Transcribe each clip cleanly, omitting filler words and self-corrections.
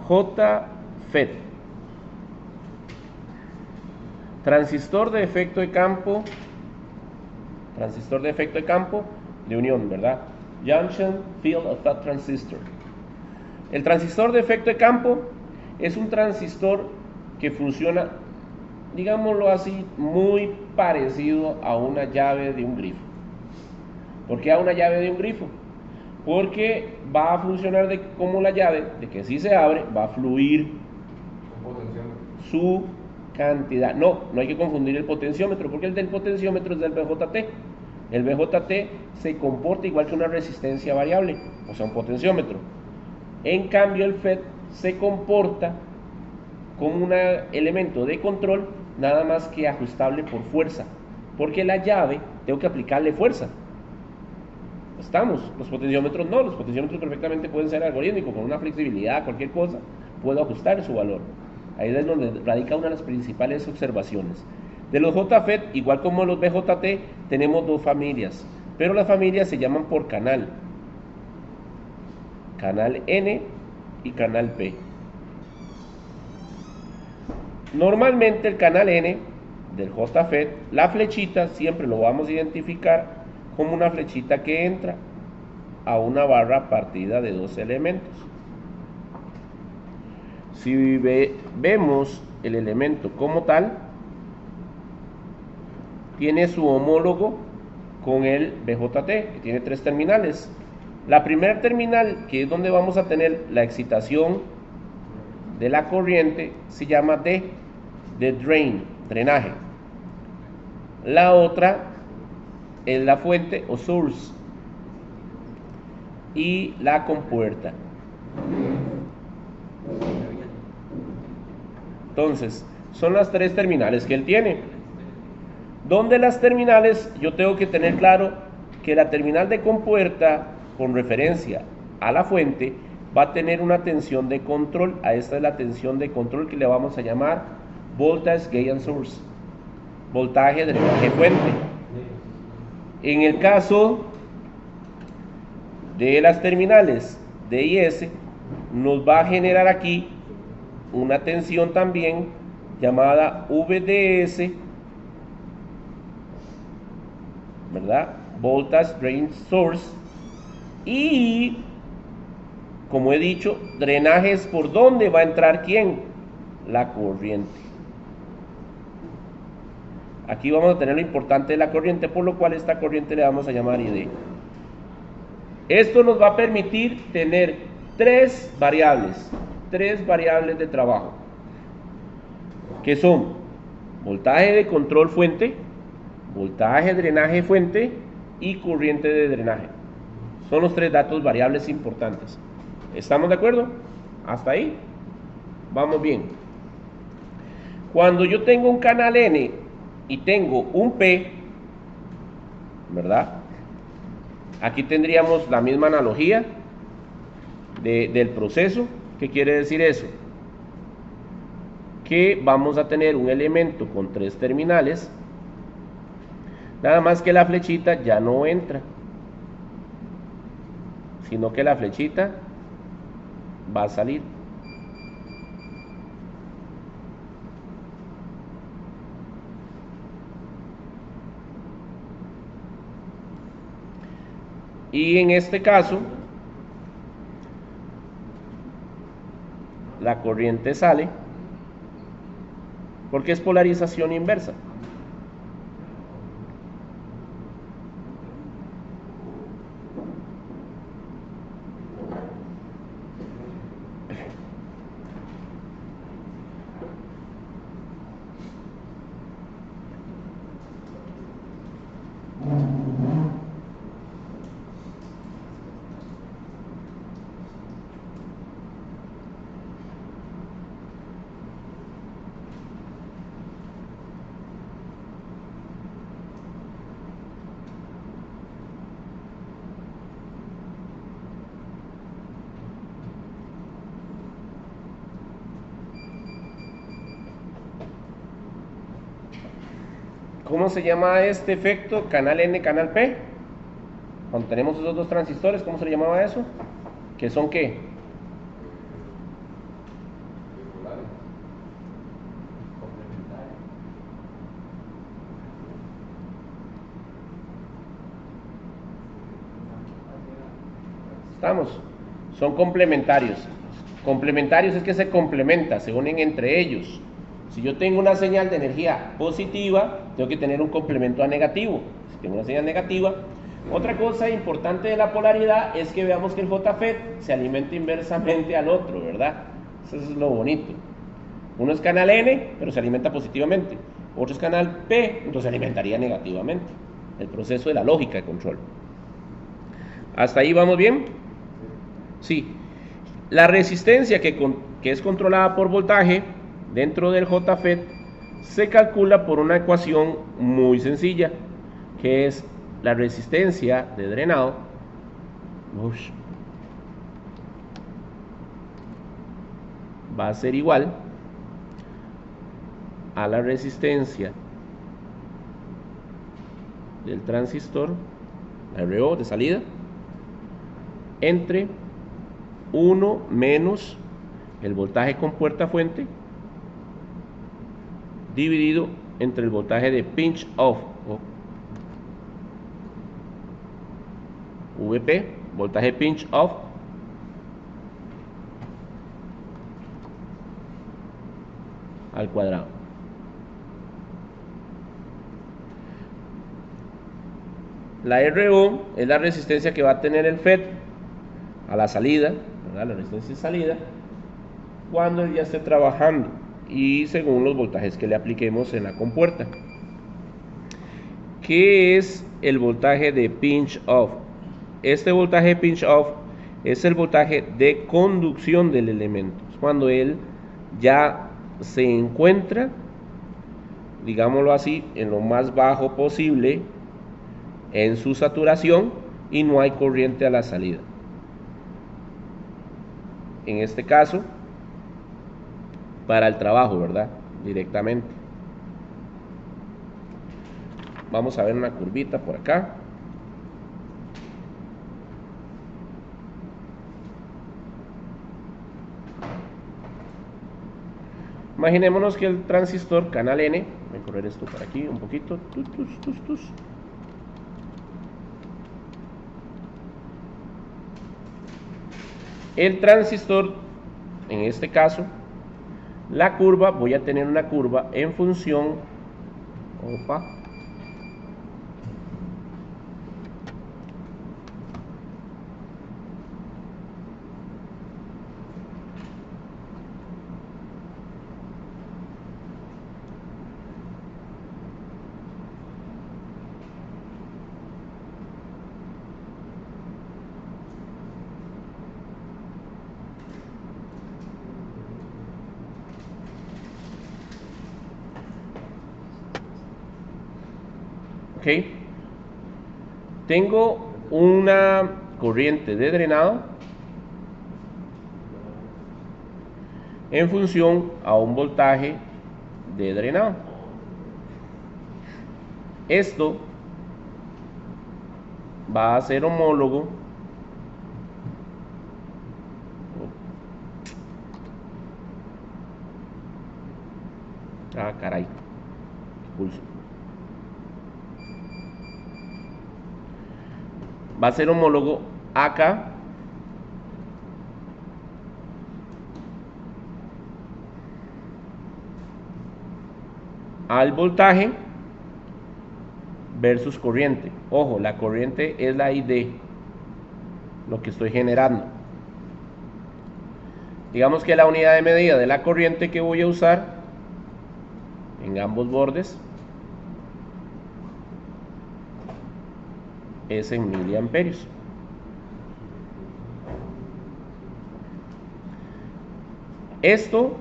JFET. Transistor de efecto de campo. Transistor de efecto de campo de unión, ¿verdad? Junction Field Effect Transistor. El transistor de efecto de campo es un transistor que funciona, digámoslo así, muy parecido a una llave de un grifo. ¿Por qué a una llave de un grifo? Porque va a funcionar como la llave, de que si se abre, va a fluir su cantidad. No hay que confundir el potenciómetro, porque el del potenciómetro es del BJT. El BJT se comporta igual que una resistencia variable, o sea, un potenciómetro. En cambio, el FET se comporta como un elemento de control, nada más que ajustable por fuerza, porque la llave tengo que aplicarle fuerza. Los potenciómetros no, los potenciómetros perfectamente pueden ser algorítmicos, con una flexibilidad, cualquier cosa, puedo ajustar su valor. Ahí es donde radica una de las principales observaciones. De los JFET, igual como los BJT, tenemos dos familias, pero las familias se llaman por canal. Canal N y canal P. Normalmente el canal N del JFET, la flechita siempre lo vamos a identificar como una flechita que entra a una barra partida de dos elementos. Si vemos el elemento como tal, tiene su homólogo con el BJT, que tiene tres terminales. La primera terminal, que es donde vamos a tener la excitación de la corriente, se llama D, de drain, drenaje. La otra es la fuente o source y la compuerta. Entonces, son las tres terminales que él tiene. Donde las terminales, yo tengo que tener claro que la terminal de compuerta, con referencia a la fuente, va a tener una tensión de control. A esta es la tensión de control que le vamos a llamar voltage gate and source, voltaje, drenaje, fuente. En el caso de las terminales D y S, nos va a generar aquí una tensión también llamada VDS, ¿verdad? Voltage Drain Source. Y, como he dicho, drenaje es por donde va a entrar ¿quién? La corriente. Aquí vamos a tener lo importante de la corriente, por lo cual esta corriente le vamos a llamar ID. Esto nos va a permitir tener tres variables de trabajo, que son voltaje de control fuente, voltaje drenaje fuente y corriente de drenaje. Son los tres datos variables importantes. ¿Estamos de acuerdo? ¿Hasta ahí? Vamos bien. Cuando yo tengo un canal N y tengo un P, ¿verdad? Aquí tendríamos la misma analogía del proceso. ¿Qué quiere decir eso? Que vamos a tener un elemento con tres terminales, nada más que la flechita ya no entra, sino que la flechita va a salir. Y en este caso, la corriente sale porque es polarización inversa. ¿Cómo se llama este efecto? Canal N, canal P. Cuando tenemos esos dos transistores, ¿cómo se le llamaba eso? ¿Qué son qué? ¿Estamos? Son complementarios. Complementarios es que se complementan, se unen entre ellos. Si yo tengo una señal de energía positiva, tengo que tener un complemento a negativo. Si tengo una señal negativa. Otra cosa importante de la polaridad es que veamos que el JFET se alimenta inversamente al otro, ¿verdad? Eso es lo bonito. Uno es canal N, pero se alimenta positivamente. Otro es canal P, entonces se alimentaría negativamente. El proceso de la lógica de control. ¿Hasta ahí vamos bien? Sí. La resistencia que es controlada por voltaje dentro del JFET se calcula por una ecuación muy sencilla, que es la resistencia de drenado va a ser igual a la resistencia del transistor, la RO de salida, entre 1 menos el voltaje con puerta fuente dividido entre el voltaje de pinch off, VP, voltaje pinch off, al cuadrado. La RO es la resistencia que va a tener el FET a la salida, ¿verdad? La resistencia de salida, cuando él ya esté trabajando y según los voltajes que le apliquemos en la compuerta. ¿Qué es el voltaje de pinch off? Este voltaje de pinch off es el voltaje de conducción del elemento. Es cuando él ya se encuentra, digámoslo así, en lo más bajo posible en su saturación y no hay corriente a la salida. En este caso, para el trabajo, ¿verdad? Directamente. Vamos a ver una curvita por acá. Imaginémonos que el transistor canal N, voy a correr esto por aquí un poquito, el transistor, en este caso, la curva, voy a tener una curva en función, ok, tengo una corriente de drenado en función a un voltaje de drenado. Esto va a ser homólogo caray, pulso. Va a ser homólogo acá al voltaje versus corriente. Ojo, la corriente es la ID, lo que estoy generando. Digamos que la unidad de medida de la corriente que voy a usar en ambos bordes es en miliamperios. Esto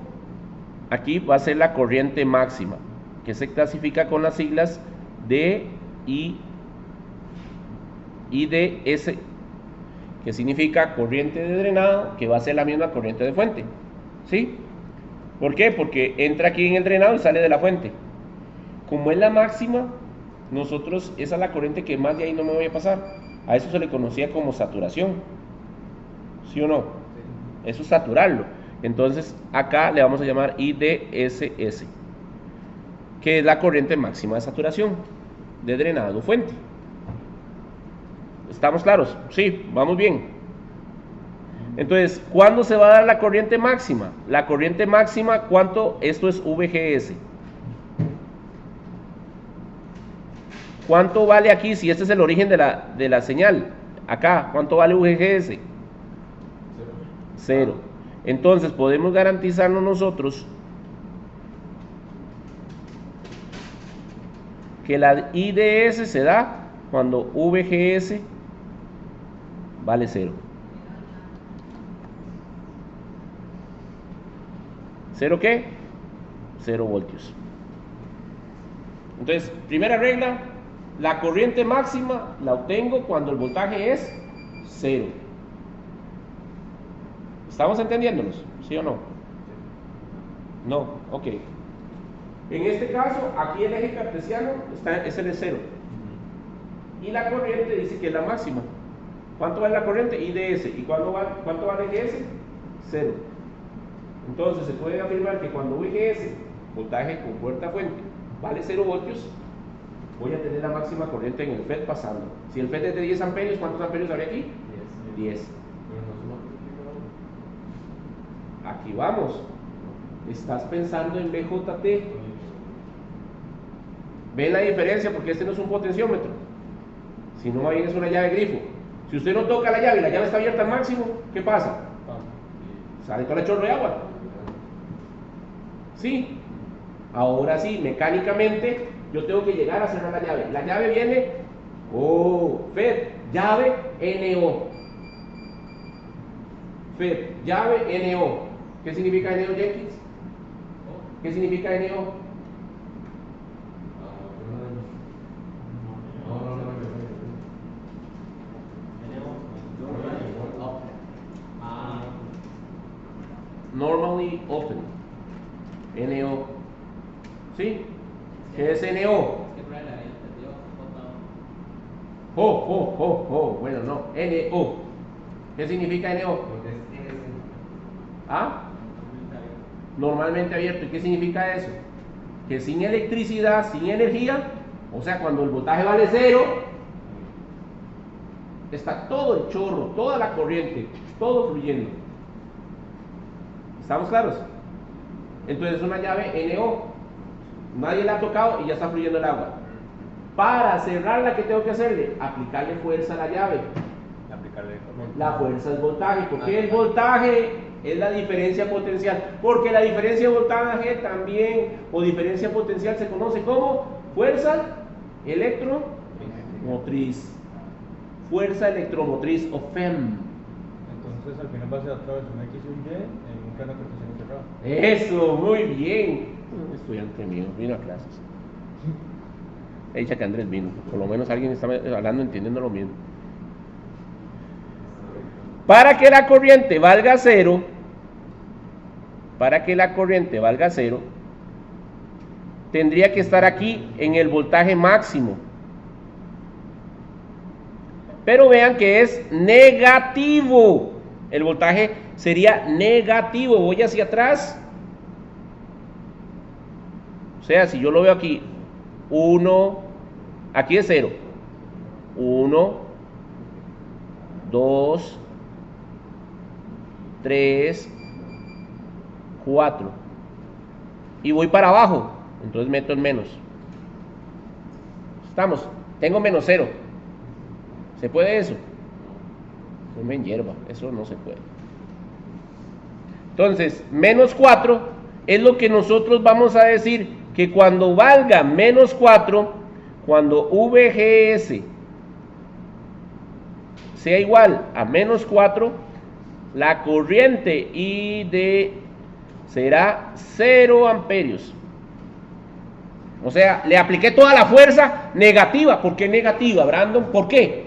aquí va a ser la corriente máxima, que se clasifica con las siglas de IDS, que significa corriente de drenado, que va a ser la misma corriente de fuente. ¿Sí? ¿Por qué? Porque entra aquí en el drenado y sale de la fuente. Como es la máxima, nosotros, esa es la corriente que más de ahí no me voy a pasar. A eso se le conocía como saturación. ¿Sí o no? Eso es saturarlo. Entonces acá le vamos a llamar IDSS, que es la corriente máxima de saturación de drenado fuente. ¿Estamos claros? Sí, vamos bien. Entonces, ¿cuándo se va a dar la corriente máxima? La corriente máxima, ¿cuánto? Esto es VGS. ¿Cuánto vale aquí si este es el origen de la señal? Acá, ¿cuánto vale VGS? Cero. Entonces, podemos garantizarnos nosotros que la IDS se da cuando VGS vale 0. ¿Cero qué? 0 voltios. Entonces, primera regla, la corriente máxima la obtengo cuando el voltaje es 0. ¿Estamos entendiéndonos? ¿Sí o no? No, ok. En este caso, aquí el eje cartesiano es el de 0. Y la corriente dice que es la máxima. ¿Cuánto vale la corriente? IDS. ¿Y cuánto vale GS? 0. Entonces se puede afirmar que cuando VGS, voltaje con puerta fuente, vale 0 voltios, voy a tener la máxima corriente en el FET pasando. Si el FET es de 10 amperios, ¿cuántos amperios habría aquí? 10. Aquí vamos. Estás pensando en BJT. ¿Ven la diferencia? Porque este no es un potenciómetro, sino ahí es una llave grifo. Si usted no toca la llave y la llave está abierta al máximo, ¿qué pasa? Sale todo el chorro de agua. ¿Sí? Ahora sí, mecánicamente yo tengo que llegar a cerrar la llave. La llave viene, FET, llave NO. FET, llave NO. ¿Qué significa NO, Jenkins? ¿Qué significa NO? Normally open. NO. ¿Sí? ¿Qué es NO? Bueno, no. NO. ¿Qué significa NO? ¿Ah? Normalmente abierto. ¿Y qué significa eso? Que sin electricidad, sin energía, o sea, cuando el voltaje vale 0, está todo el chorro, toda la corriente, todo fluyendo. ¿Estamos claros? Entonces es una llave NO. Nadie la ha tocado y ya está fluyendo el agua. Para cerrarla, ¿qué tengo que hacerle? Aplicarle fuerza a la llave. La fuerza es voltaje. ¿Por qué el voltaje es la diferencia potencial? Porque la diferencia de voltaje también, o diferencia potencial, se conoce como fuerza electromotriz. Fuerza electromotriz, o FEM. Entonces al final va a ser a través de un X y un Y en un plano cartesiano cerrado. Eso, muy bien. Un estudiante mío vino a clases. He dicho que Andrés vino. Por lo menos alguien está hablando, entendiendo lo mismo. Para que la corriente valga 0, tendría que estar aquí en el voltaje máximo. Pero vean que es negativo. El voltaje sería negativo. Voy hacia atrás. O sea, si yo lo veo aquí, 1, aquí es 0. 1, 2, 3, 4. Y voy para abajo. Entonces meto en menos. Estamos. Tengo menos 0. ¿Se puede eso? No me hierba, eso no se puede. Entonces, menos 4 es lo que nosotros vamos a decir que cuando valga menos 4, cuando VGS sea igual a menos 4, la corriente ID será 0 amperios. O sea, le apliqué toda la fuerza negativa. ¿Por qué negativa, Brandon? ¿Por qué?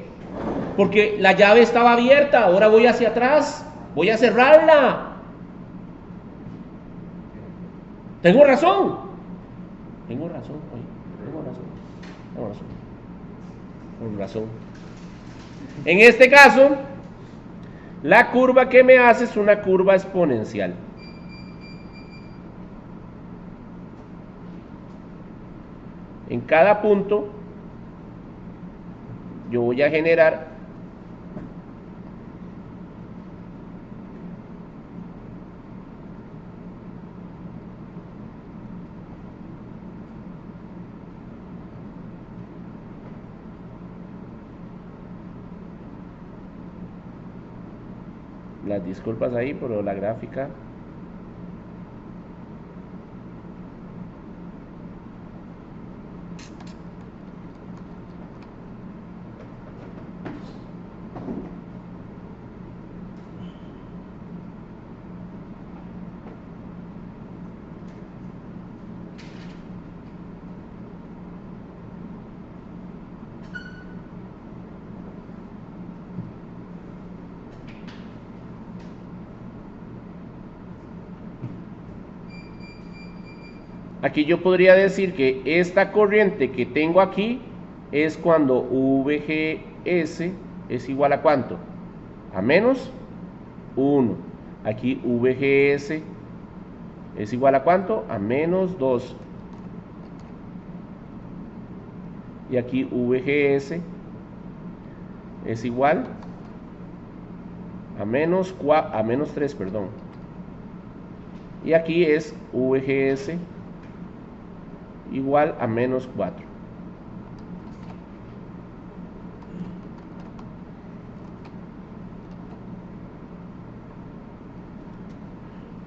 Porque la llave estaba abierta, ahora voy hacia atrás, voy a cerrarla. Tengo razón. Con razón. En este caso, la curva que me hace es una curva exponencial. En cada punto, yo voy a generar Las disculpas ahí, pero la gráfica. Aquí yo podría decir que esta corriente que tengo aquí es cuando VGS es igual a ¿cuánto? A menos 1. Aquí VGS es igual a ¿cuánto? A menos 2. Y aquí VGS es igual a menos 3, perdón. Y aquí es VGS igual a menos 4.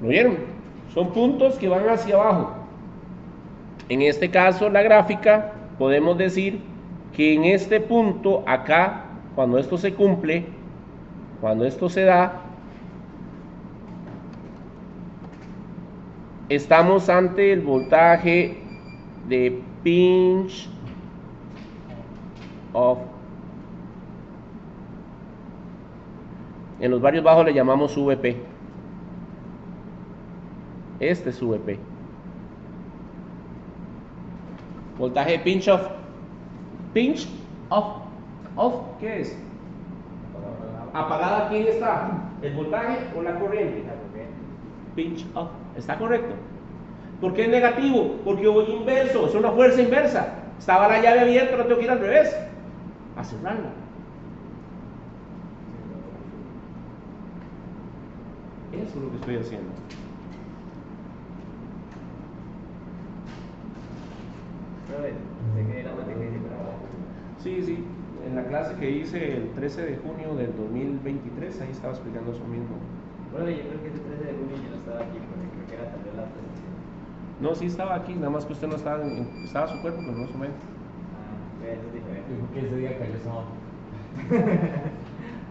¿Lo vieron? Son puntos que van hacia abajo. En este caso, la gráfica, podemos decir que en este punto, acá, cuando esto se cumple, cuando esto se da, estamos ante el voltaje de pinch off. En los barrios bajos le llamamos VP. Este es VP. Voltaje de pinch off. Pinch off. Off, ¿qué es? Apagada, ¿quién está? ¿El voltaje o la corriente? Pinch off. ¿Está correcto? ¿Por qué es negativo? Porque voy inverso, es una fuerza inversa. Estaba la llave abierta, no tengo que ir al revés. A cerrarla. Eso es lo que estoy haciendo. Sí, sí. En la clase que hice el 13 de junio del 2023, ahí estaba explicando eso mismo. Bueno, yo creo que ese 13 de junio yo no estaba aquí, porque creo que era tal vez la presentación. No, sí estaba aquí, nada más que usted no estaba, estaba su cuerpo, pero no su mente. Ah, eso es diferente. Dijo que ese día cayó sábado.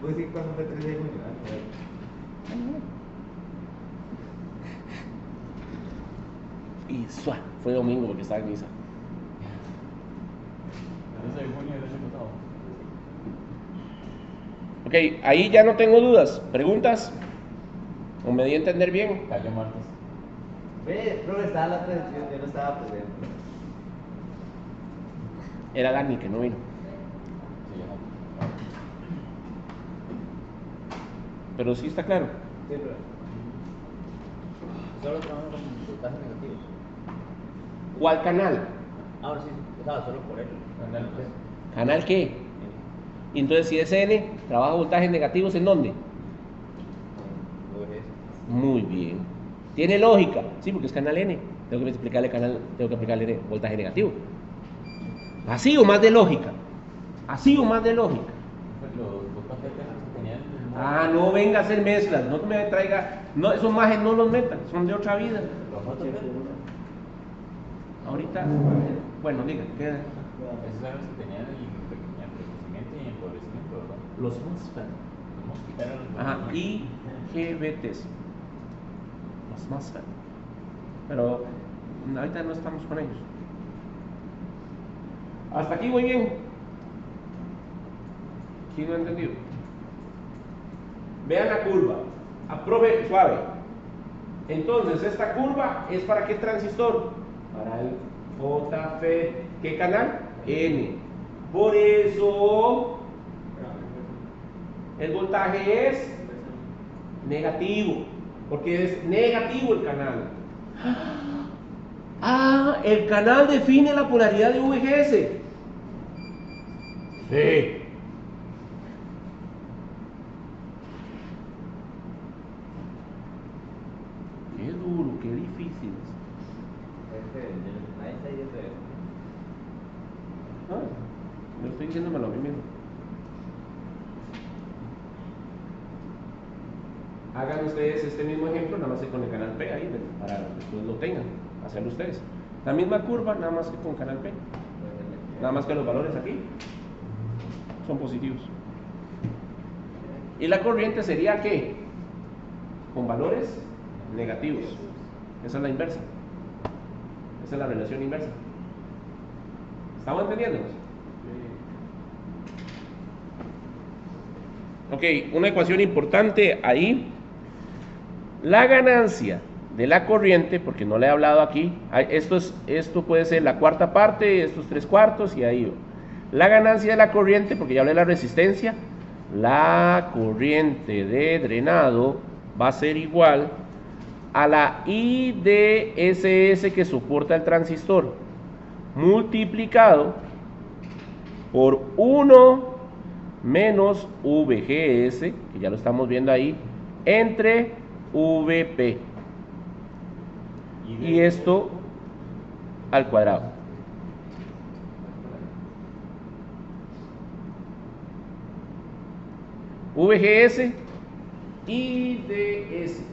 Pues sí, ¿cuándo fue el 13 de junio? Y fue domingo porque estaba en misa. El 13 de junio del año pasado. Ok, ahí ya no tengo dudas. ¿Preguntas? ¿O me di a entender bien? Cayó martes. Ve, pero estaba la presentación, yo no estaba presente. Era Dani que no vino. Sí, ya no. Pero sí está claro. Sí, pero. Solo trabajan con voltajes negativos. ¿Cuál canal? Ahora sí, o sea, solo por él. Canal 3. ¿Canal qué? Y entonces si es N, trabaja voltajes negativos ¿en dónde? Muy bien. ¿Tiene lógica? Sí, porque es canal N. Tengo que aplicarle voltaje negativo. ¿Así o más de lógica? ¿Así o más de lógica? Los paquetes que tenían. Ah, no venga a hacer mezclas, no me traiga, no, esos majes no los metan, son de otra vida. Ahorita, bueno, diga, ¿qué? Esos eran los que tenían en crecimiento y empobrecimiento, ¿verdad? Los MOSFET. Eran los Ajá, IGBTs. Los MOSFET. Pero ahorita no estamos con ellos. Hasta aquí muy bien. ¿Quién no ha entendido? Vean la curva. Aprobe suave. Entonces, esta curva es para qué transistor? Para el JFET. ¿Qué canal? N. Por eso el voltaje es negativo. Porque es negativo el canal. Ah, el canal define la polaridad de VGS. Sí. Qué duro, qué difícil. Nadie está diciendo eso. Ah, yo estoy diciéndomelo a mí mismo. Hagan ustedes este mismo ejemplo, nada más que con el canal P ahí, para que después lo tengan, hacerlo ustedes. La misma curva, nada más que con canal P. Nada más que los valores aquí son positivos. Y la corriente sería ¿qué? Con valores negativos. Esa es la inversa. Esa es la relación inversa. ¿Estamos entendiéndonos? Ok, una ecuación importante ahí. La ganancia de la corriente, porque no le he hablado aquí, esto puede ser la cuarta parte, estos 3/4 y ahí. La ganancia de la corriente, porque ya hablé de la resistencia, la corriente de drenado va a ser igual a la IDSS que soporta el transistor, multiplicado por 1 menos VGS, que ya lo estamos viendo ahí, entre VP. Y esto al cuadrado. VGS, IDS.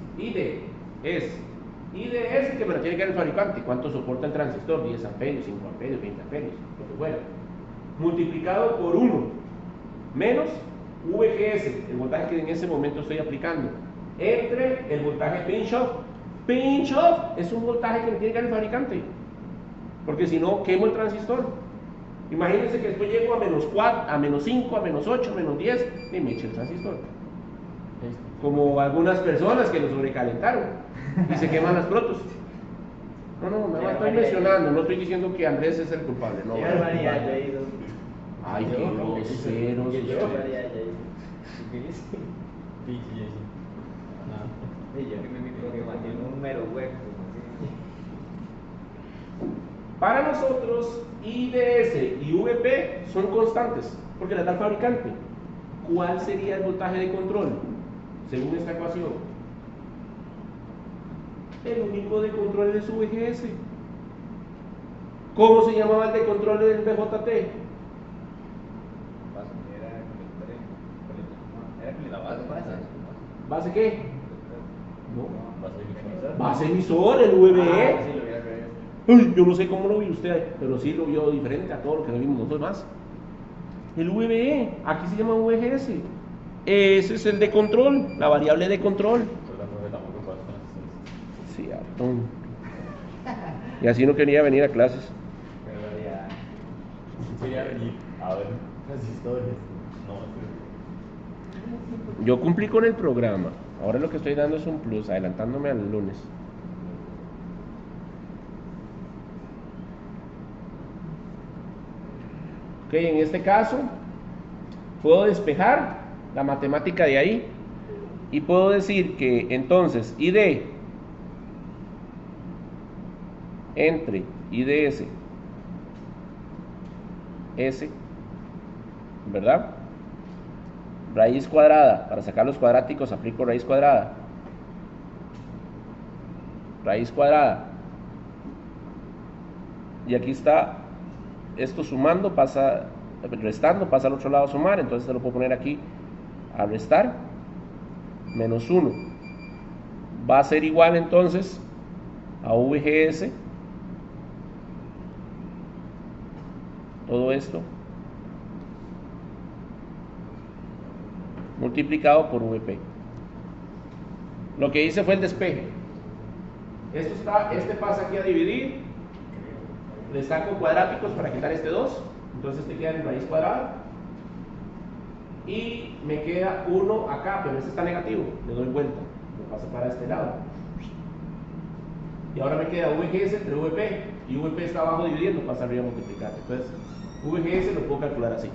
IDS que me lo tiene que dar el fabricante. ¿Cuánto soporta el transistor? 10 amperios, 5 amperios, 20 amperios, lo que fuera. Multiplicado por 1 menos VGS, el voltaje que en ese momento estoy aplicando, entre el voltaje pinch off. Pinch off es un voltaje que me tiene que dar el fabricante, porque si no quemo el transistor. Imagínense que después llego a -4, a -5, a -8, a -10 y me echa el transistor. Como algunas personas que lo sobrecalentaron y se queman las protos. No estoy mencionando, no estoy diciendo que Andrés es el culpable. No, ay, qué groseros ustedes. Para nosotros, IDS y VP son constantes, porque las da el fabricante. ¿Cuál sería el voltaje de control? Según esta ecuación. El único de control es VGS. ¿Cómo se llamaba el de control del BJT? ¿Base qué? No. Base emisor, el VBE. Uy, yo no sé cómo lo vio usted, pero sí lo vio diferente a todo lo que lo vimos nosotros más. El VBE, aquí se llama VGS. Ese es el de control, la variable de control. Sí, hartón. Y así no quería venir a clases. Quería venir a ver las historias. Yo cumplí con el programa. Ahora lo que estoy dando es un plus, adelantándome al lunes. Ok, en este caso puedo despejar la matemática de ahí y puedo decir que entonces ID entre IDS S, ¿verdad? Raíz cuadrada, para sacar los cuadráticos aplico raíz cuadrada. Raíz cuadrada. Y aquí está, esto sumando pasa, restando pasa al otro lado a sumar, entonces se lo puedo poner aquí a restar, menos 1. Va a ser igual entonces a VGS, todo esto, multiplicado por VP. Lo que hice fue el despeje. Este pasa aquí a dividir, le saco cuadráticos para quitar este 2, entonces este queda en raíz cuadrada y me queda 1 acá, pero este está negativo, le doy vuelta, lo paso para este lado y ahora me queda VGS entre VP y VP está abajo dividiendo, pasa arriba a multiplicar. Entonces VGS lo puedo calcular así.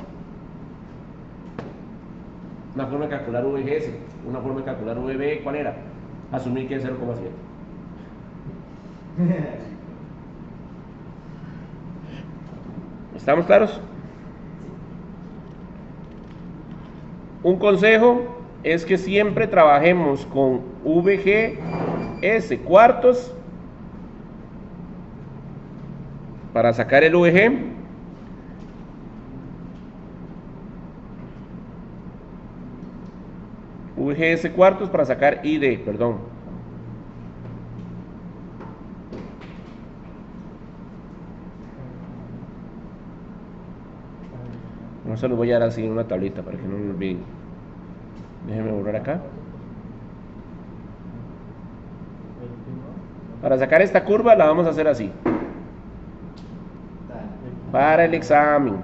Una forma de calcular VGS, una forma de calcular VB, ¿cuál era? Asumir que es 0,7. ¿Estamos claros? Un consejo es que siempre trabajemos con VGS cuartos para sacar el VG. VGS cuartos para sacar ID, perdón. No se los voy a dar así en una tablita para que no lo olviden. Déjenme borrar acá. Para sacar esta curva la vamos a hacer así. Para el examen.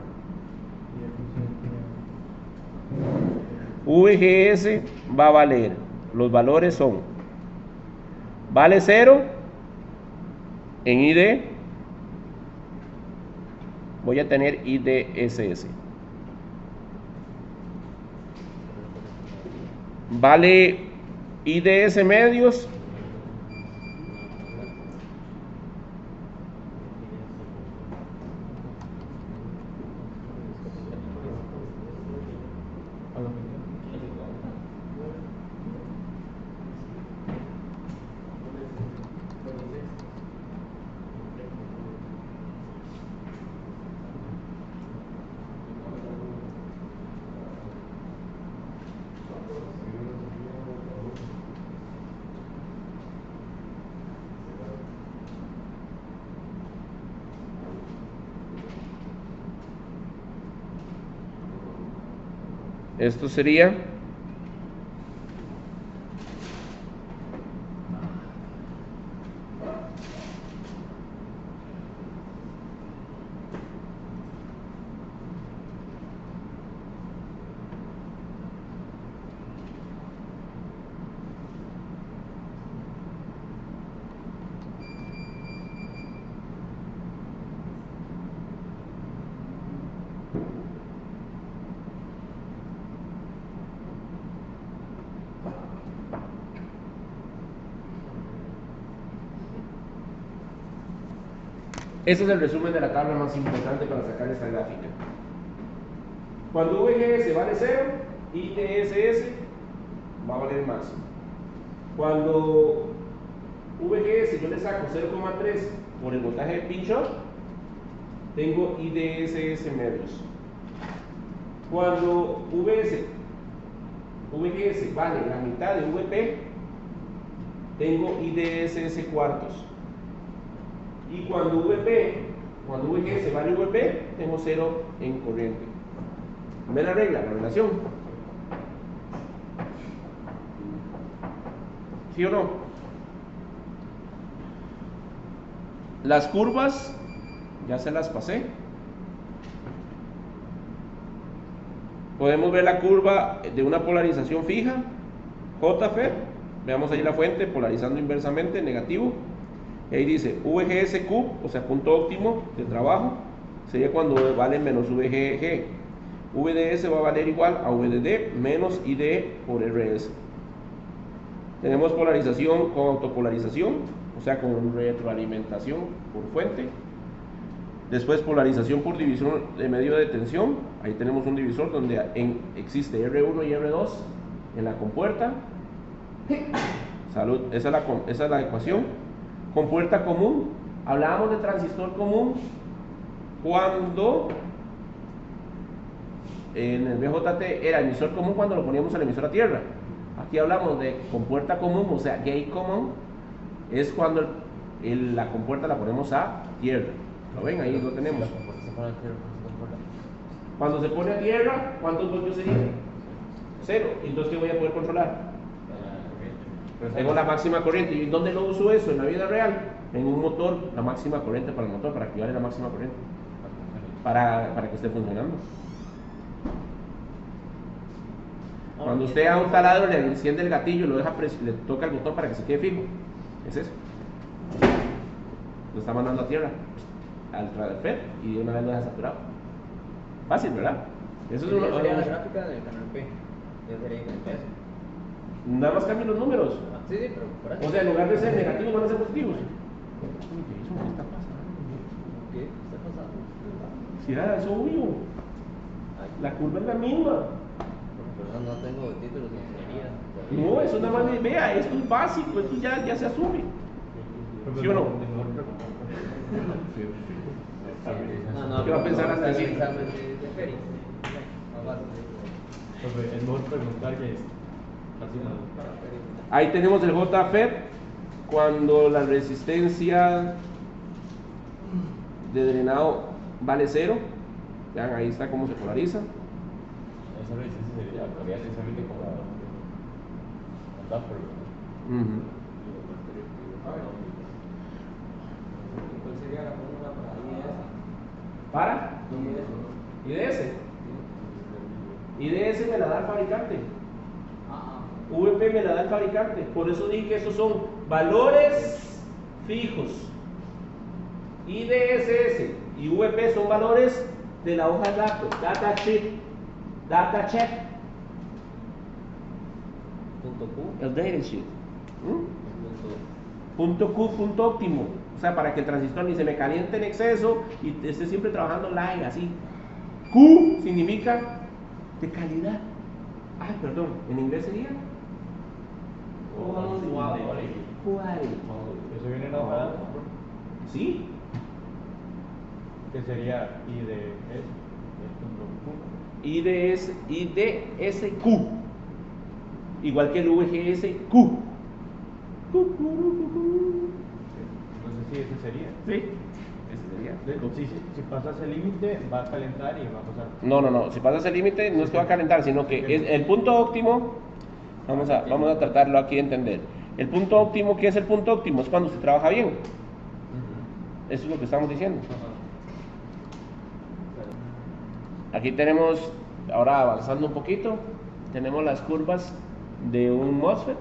VGS va a valer. Los valores son. Vale 0 en ID. Voy a tener IDSS. Vale IDS medios. Esto sería ese es el resumen de la tabla más importante para sacar esta gráfica. Cuando VGS vale 0, IDSS va a valer más. Cuando VGS yo le saco 0,3 por el voltaje de pinch-off, tengo IDSS medios. Cuando VGS vale la mitad de VP, tengo IDSS cuartos. Y cuando VGS vale VP, tengo 0 en corriente. ¿Ve la regla, la relación? ¿Sí o no? Las curvas, ya se las pasé. Podemos ver la curva de una polarización fija, JFET. Veamos ahí la fuente, polarizando inversamente, negativo. Y ahí dice VGS Q, o sea, punto óptimo de trabajo, sería cuando vale menos VGG. VDS va a valer igual a VDD menos ID por RS. Tenemos polarización con autopolarización, o sea, con retroalimentación por fuente. Después polarización por división de medio de tensión. Ahí tenemos un divisor donde existe R1 y R2 en la compuerta. Salud, esa es la ecuación. Compuerta común, hablábamos de transistor común cuando en el BJT era emisor común cuando lo poníamos al emisor a tierra. Aquí hablamos de compuerta común, o sea, gate común, es cuando la compuerta la ponemos a tierra. ¿Lo ven? Ahí lo tenemos. Cuando se pone a tierra, ¿cuántos voltios serían? 0. Entonces, ¿qué voy a poder controlar? Tengo la máxima corriente. ¿Y dónde lo uso eso? En la vida real. En un motor, la máxima corriente para el motor, para activar la máxima corriente. Para que esté funcionando. Cuando usted a un taladro le enciende el gatillo y le toca el botón para que se quede fijo. Es eso. Lo está mandando a tierra, al FED, y de una vez lo deja saturado. Fácil, ¿verdad? Eso es una gráfica del canal P. Yo sería eso. Nada más cambian los números. Sí, pero por eso. O sea, en lugar de ser negativos van a ser positivos. ¿Qué está pasando? ¿Qué está pasando? Si era eso obvio. La curva es la misma. Pero no tengo títulos de ingeniería. No, eso nada más vea, esto es básico, esto ya se asume. ¿Sí o no? ¿Qué va a pensar hasta decir? Es mejor preguntar que Ahí tenemos el JFET cuando la resistencia de drenado vale 0. Vean, ahí está cómo se polariza. Esa resistencia sería precisamente como la Doppler. Ujú. ¿Cuál sería la fórmula para IDS? ¿Para? IDS. IDS me la da el fabricante. VP me la da el fabricante. Por eso dije que estos son valores fijos. IDSS y VP son valores de la hoja de datos. Data sheet. Data check. Punto Q. El data sheet. Punto Q, punto óptimo. O sea, para que el transistor ni se me caliente en exceso y esté siempre trabajando live así. Q significa de calidad. Ay, perdón, en inglés sería quality. Eso viene en la hoja de datos, bro. ¿Sí? Que sería IDS, IDS, IDSQ. Igual que el VGSQ. Entonces sí, ese sería. Sí, ese sería. Si pasas el límite, va a calentar y va a pasar. No. Si pasas el límite, no es que va a calentar, sino que el punto óptimo, vamos a tratarlo aquí de entender. El punto óptimo, ¿qué es el punto óptimo? Es cuando se trabaja bien. Eso es lo que estamos diciendo. Aquí tenemos, ahora avanzando un poquito, tenemos las curvas de un MOSFET.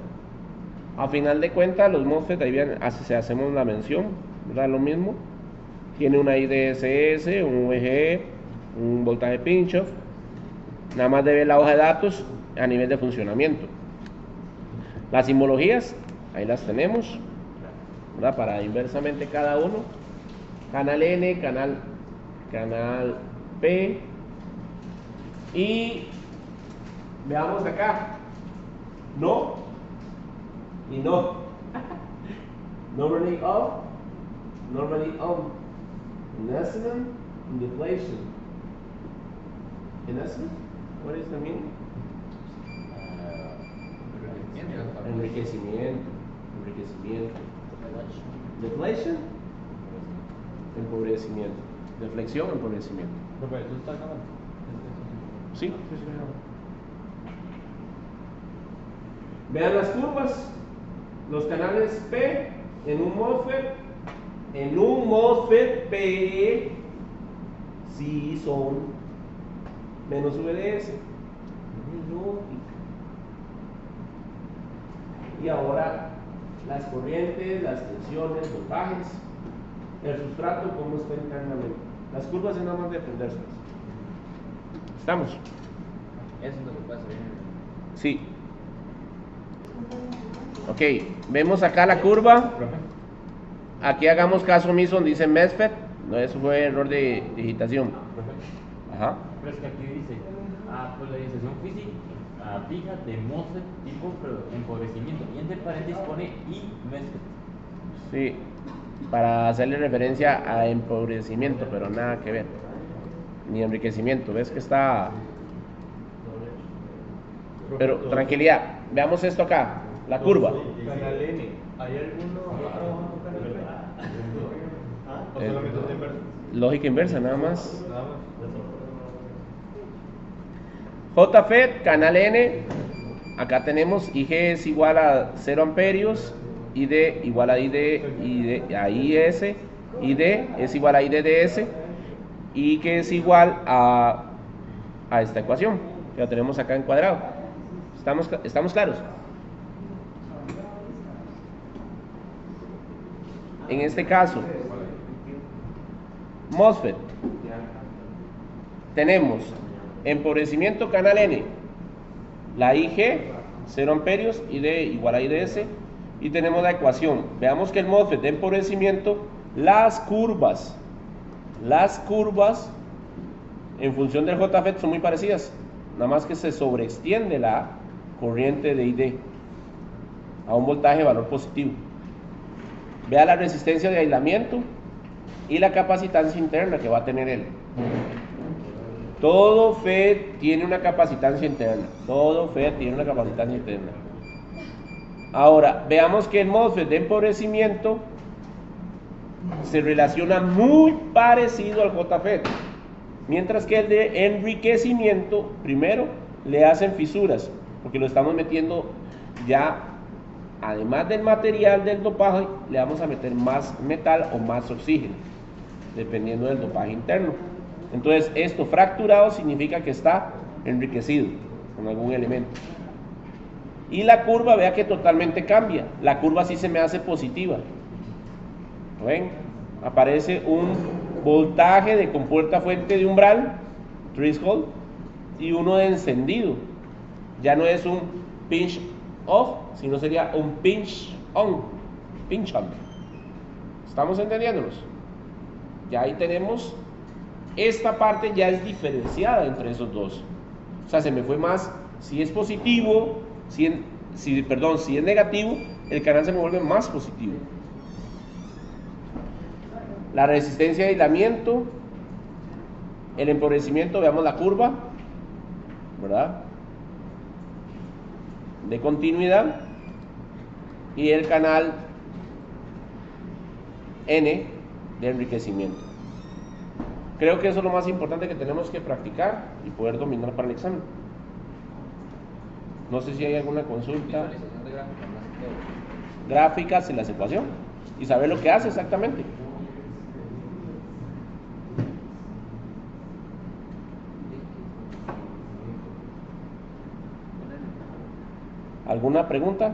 A final de cuentas, los MOSFET, ahí bien, hacemos la mención, ¿verdad? Lo mismo. Tiene una IDSS, un VGE, un voltaje pinch-off. Nada más de ver la hoja de datos a nivel de funcionamiento. Las simbologías, ahí las tenemos, ¿verdad? Para inversamente cada uno. Canal N, canal P. Y veamos acá. No y no. Normally off, normally on. Enhancement and deflation. Enhancement? What is the meaning? Enriquecimiento. Deflation, empobrecimiento. Deflexión, empobrecimiento. Pero eso está acabando. ¿Sí? Vean las curvas. Los canales P en un MOSFET P sí son menos VDS. Lógica. Y ahora las corrientes, las tensiones, voltajes, el sustrato, cómo está internamente. Las curvas es nada más de aprenderse. ¿Estamos? Eso es lo que pasa bien. Sí. Ok, vemos acá la curva. Aquí hagamos caso omiso donde dice MESFET. No, eso fue error de digitación. Ajá. Pero es que aquí dice polarización física fija de MOSFET tipo empobrecimiento. Y entre paréntesis pone I MESFET. Sí, para hacerle referencia a empobrecimiento, pero nada que ver. Ni enriquecimiento. ¿Ves que está? Pero tranquilidad. Veamos esto acá. La curva. Canal N. ¿Hay alguno trabajando con canal P? ¿O solamente es de inverso? Lógica inversa, nada más. Nada más. JFET, canal N. Acá tenemos IG es igual a 0 amperios. ID igual a ID a IS. ID es igual a IDDS. Y que es igual a esta ecuación que la tenemos acá en cuadrado. ¿Estamos claros? En este caso, MOSFET, tenemos empobrecimiento canal N, la IG 0 amperios, ID igual a IDS, y tenemos la ecuación. Veamos que el MOSFET de empobrecimiento, las curvas en función del JFET son muy parecidas, nada más que se sobreextiende la corriente de ID a un voltaje de valor positivo. Vea la resistencia de aislamiento y la capacitancia interna que va a tener él. Todo FET tiene una capacitancia interna. Ahora, veamos que el MOSFET de empobrecimiento se relaciona muy parecido al JFET, mientras que el de enriquecimiento, primero, le hacen fisuras, porque lo estamos metiendo ya, además del material del dopaje, le vamos a meter más metal o más oxígeno, dependiendo del dopaje interno. Entonces, esto fracturado significa que está enriquecido con algún elemento. Y la curva, vea que totalmente cambia. La curva sí se me hace positiva. ¿Ven? Aparece un voltaje de compuerta fuente de umbral, threshold, y uno de encendido. Ya no es un pinch off, sino sería un pinch on. Pinch on. ¿Estamos entendiéndonos? Ya ahí tenemos, esta parte ya es diferenciada entre esos dos. O sea, se me fue más, si es positivo, si es negativo, el canal se me vuelve más positivo. La resistencia de aislamiento, el empobrecimiento, veamos la curva, ¿verdad? De continuidad, y el canal N de enriquecimiento. Creo que eso es lo más importante que tenemos que practicar y poder dominar para el examen. No sé si hay alguna consulta. Visualización de gráficas, más que todo. Gráficas en la ecuación y saber lo que hace exactamente. ¿Alguna pregunta?